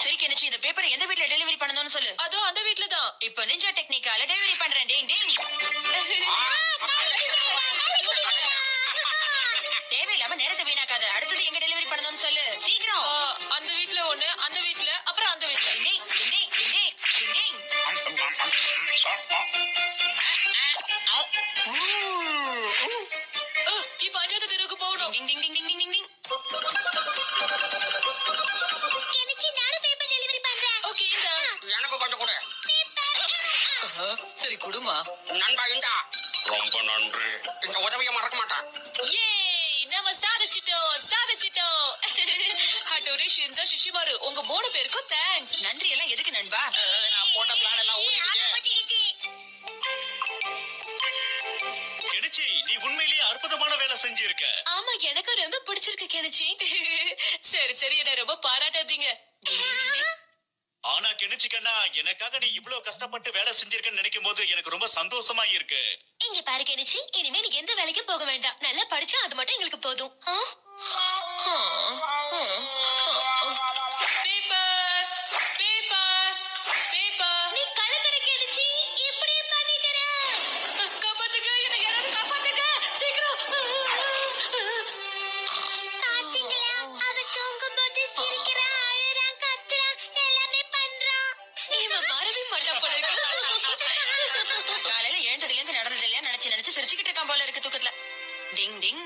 சரி கெனிச்சி, இந்த பேப்பரை எந்த வீட்ல டெலிவரி பண்ணணும்னு சொல்லு. அதோ அந்த வீட்ல தான். இப்போ நிஞ்சா டெக்னிக்கால டெலிவரி பண்றேன். டிங் டிங். தேவையில்லாம நேரத்தை வீணாக்காத. அடுத்தது எங்க டெலிவரி பண்ணணும்னு சொல்லு. சீக்கிரம். அந்த வீட்ல ஒண்ணு, அந்த வீட்ல, அப்புறம் அந்த வீட்ல. டிங் டிங் டிங் டிங் டிங் டிங். இப்ப 5வது தெருவுக்கு போகணும். டிங் டிங் டிங் டிங் டிங் டிங். கெனிச்சி, நானும் பேப்பர் டெலிவரி பண்றேன். ஓகே இந்தா. எனக்கு கொஞ்சம் கொடு. சரி குடுமா. நண்பா இந்தா. ரொம்ப நன்றி. இந்த உதவியை மறக்க மாட்டேன். ஏய், நாம சாதிச்சிட்டோம், சாதிச்சிட்டோம். ஹட்டோரி, ஷின்சா, ஷிஷிமாரு, உங்க 3 பேருக்கும் தேங்க்ஸ். நன்றி எல்லாம் எதுக்கு நண்பா? நான் போட்ட பிளான் எல்லாம் ஊத்திக்கிட்டே. கெனிச்சி, நீ உண்மையிலேயே அற்புதமான வேலை செஞ்சிருக்க. ஆமா, எனக்கு ரொம்ப பிடிச்சிருக்கு கெனிச்சி. சரி சரி, என்ன ரொம்ப பாராட்டாதீங்க. ஆனா கெனிச்சி கண்ணா, எனக்காக நீ இவ்வளவு கஷ்டப்பட்டு வேலை செஞ்சிருக்கன்னு நினைக்கும் போது எனக்கு ரொம்ப சந்தோஷமா இருக்கு. இங்க பாரு கெனிச்சி, இனிமே நீ எந்த வேலைக்கும் போக வேண்டாம். நல்லா படிச்சா அது மட்டும் எங்களுக்கு போதும். Paper paper paper. நீ கலக்கற கெனிச்சி, இப்படி பண்ணிட்டற. காப்பாத்துங்க, என்ன யாராவது காப்பாத்துங்க, சீக்கிரம். பாத்தீங்களா? அவ தூங்கும்போது சிரிக்கிறான், அழுறான், கத்துறான், எல்லாமே பண்றான். இவன் மறவே மாட்டான் போல இருக்கு. காலையில எழுந்ததுல இருந்து நடந்தது இல்லையா நினைச்சு நினைச்சு சிரிச்சுக்கிட்டு இருக்கான் போல இருக்கு தூக்கத்துல. டிங் டிங்.